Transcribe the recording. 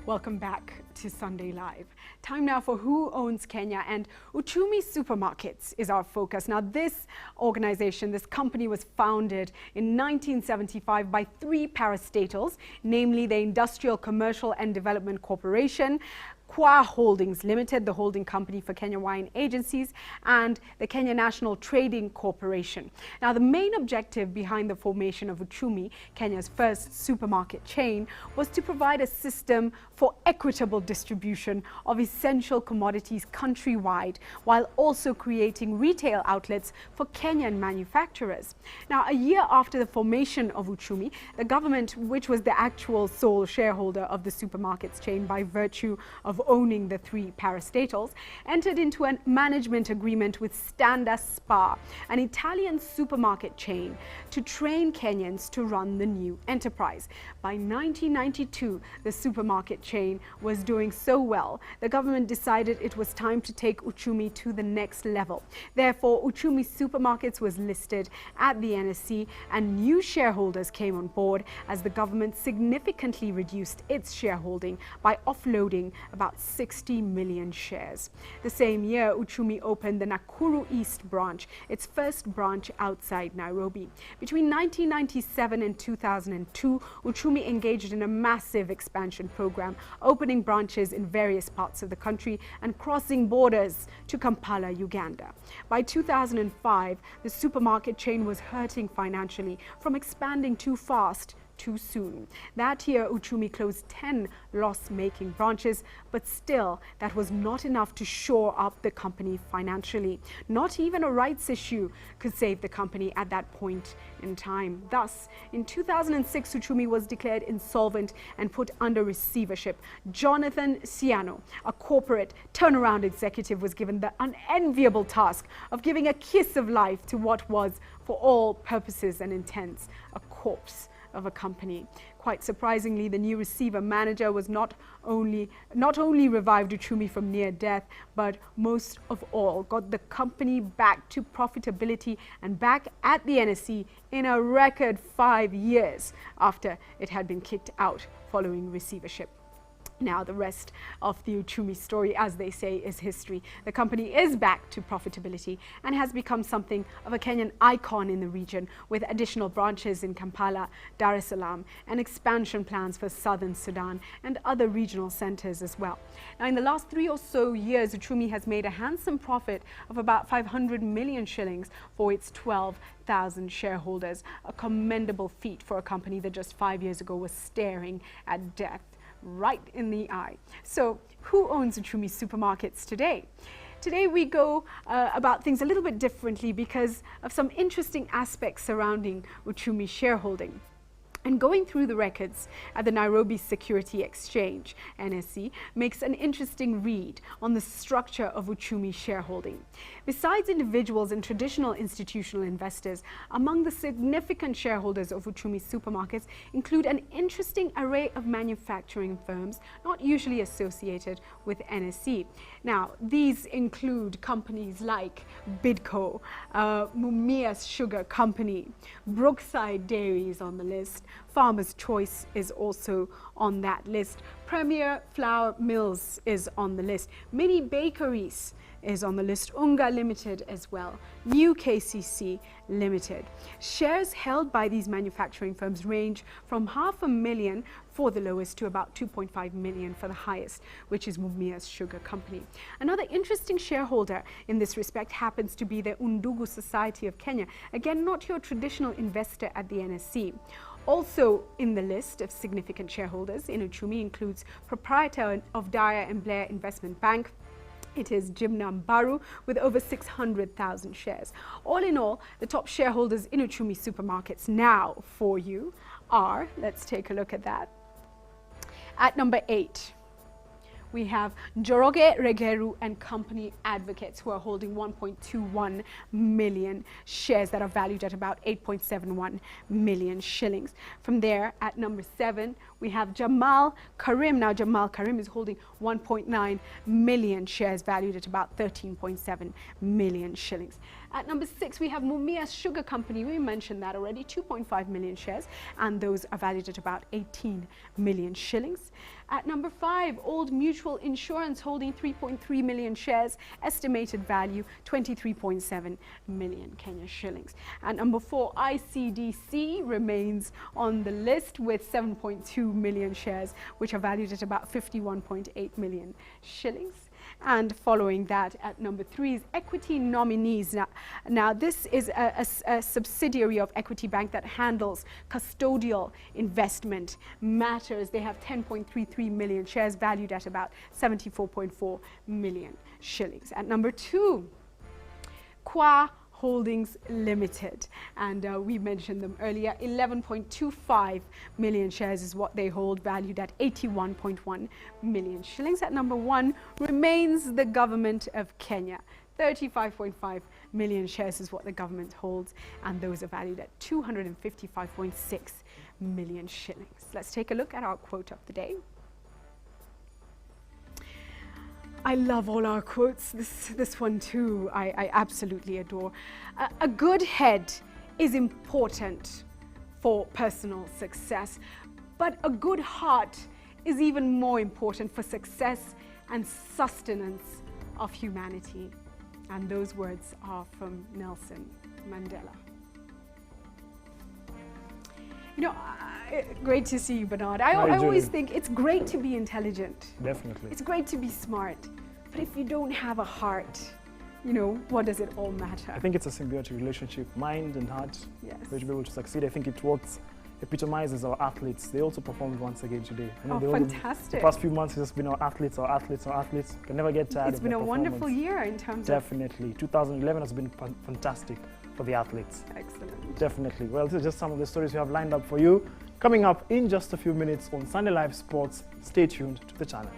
Welcome back to Sunday Live. Time now for Who Owns Kenya, and Uchumi Supermakets is our focus. Now, this organization, this company was founded in 1975 by three parastatals, namely the Industrial, Commercial and Development Corporation, Kwa Holdings Limited, the holding company for Kenya Wine Agencies, and the Kenya National Trading Corporation. Now, the main objective behind the formation of Uchumi, Kenya's first supermarket chain, was to provide a system for equitable distribution of essential commodities countrywide, while also creating retail outlets for Kenyan manufacturers. Now, a year after the formation of Uchumi, the government, which was the actual sole shareholder of the supermarkets chain by virtue of owning the three parastatals, entered into a management agreement with Standa Spa, an Italian supermarket chain, to train Kenyans to run the new enterprise. By 1992, the supermarket chain was doing so well, the government decided it was time to take Uchumi to the next level. Therefore, Uchumi Supermarkets was listed at the NSE, and new shareholders came on board as the government significantly reduced its shareholding by offloading about 60 million shares. The same year, Uchumi opened the Nakuru East branch, its first branch outside Nairobi. Between 1997 and 2002, Uchumi engaged in a massive expansion program, opening branches in various parts of the country and crossing borders to Kampala, Uganda. By 2005, the supermarket chain was hurting financially from expanding too fast too soon. That year, Uchumi closed 10 loss-making branches, but still, that was not enough to shore up the company financially. Not even a rights issue could save the company at that point in time. Thus, in 2006, Uchumi was declared insolvent and put under receivership. Jonathan Siano, a corporate turnaround executive, was given the unenviable task of giving a kiss of life to what was, for all purposes and intents, a corpse of a company. Quite surprisingly, the new receiver manager was not only revived Uchumi from near death, but most of all got the company back to profitability and back at the NSE in a record 5 years after it had been kicked out following receivership. Now, the rest of the Uchumi story, as they say, is history. The company is back to profitability and has become something of a Kenyan icon in the region, with additional branches in Kampala, Dar es Salaam, and expansion plans for southern Sudan and other regional centers as well. Now, in the last 3 or so years, Uchumi has made a handsome profit of about 500 million shillings for its 12,000 shareholders, a commendable feat for a company that just 5 years ago was staring at death right in the eye. So, who owns Uchumi Supermarkets today? Today we go about things a little bit differently because of some interesting aspects surrounding Uchumi shareholding. And going through the records at the Nairobi Security Exchange, NSE, makes an interesting read on the structure of Uchumi shareholding. Besides individuals and traditional institutional investors, among the significant shareholders of Uchumi Supermarkets include an interesting array of manufacturing firms not usually associated with NSE. Now, these include companies like Bidco, Mumias Sugar Company, Brookside Dairy is on the list, Farmer's Choice is also on that list, Premier Flour Mills is on the list, Mini Bakeries is on the list, Unga Limited as well, New KCC Limited. Shares held by these manufacturing firms range from $500,000 for the lowest to about 2.5 million for the highest, which is Mumias Sugar Company. Another interesting shareholder in this respect happens to be the Undugu Society of Kenya. Again, not your traditional investor at the NSE. Also in the list of significant shareholders in Uchumi includes proprietor of Dyer and Blair Investment Bank. It is Jimna Mbaru with over 600,000 shares. All in all, the top shareholders in Uchumi Supermarkets now for you are, let's take a look at that. At number 8, we have Njoroge Regeru and Company Advocates, who are holding 1.21 million shares that are valued at about 8.71 million shillings. From there, at number 7, we have Jamal Karim. Now, Jamal Karim is holding 1.9 million shares valued at about 13.7 million shillings. At number 6, we have Mumias Sugar Company. We mentioned that already, 2.5 million shares, and those are valued at about 18 million shillings. At number 5, Old Mutual Insurance holding 3.3 million shares, estimated value 23.7 million Kenya shillings. At number 4, ICDC remains on the list with 7.2 million shares, which are valued at about 51.8 million shillings. And following that, at number 3 is Equity Nominees. Now this is a subsidiary of Equity Bank that handles custodial investment matters. They have 10.33 million shares valued at about 74.4 million shillings. At number 2, Kwa Holdings Limited, and we mentioned them earlier. 11.25 million shares is what they hold, valued at 81.1 million shillings. At number 1 remains the government of Kenya. 35.5 million shares is what the government holds, and those are valued at 255.6 million shillings. Let's take a look at our quote of the day. I love all our quotes. This one too, I absolutely adore. A good head is important for personal success, but a good heart is even more important for success and sustenance of humanity. And those words are from Nelson Mandela. You know, great to see you, Bernard. I always think it's great to be intelligent. Definitely. It's great to be smart. But if you don't have a heart, you know, what does it all matter? I think it's a symbiotic relationship, mind and heart, yes, for you to be able to succeed. I think it works, epitomizes our athletes. They also performed once again today. I know fantastic. The past few months has just been our athletes. Can never get tired of It's been a wonderful year in terms of... Definitely. 2011 has been fantastic for the athletes. Excellent. Definitely. Well, these are just some of the stories we have lined up for you. Coming up in just a few minutes on Sunday Live Sports. Stay tuned to the channel.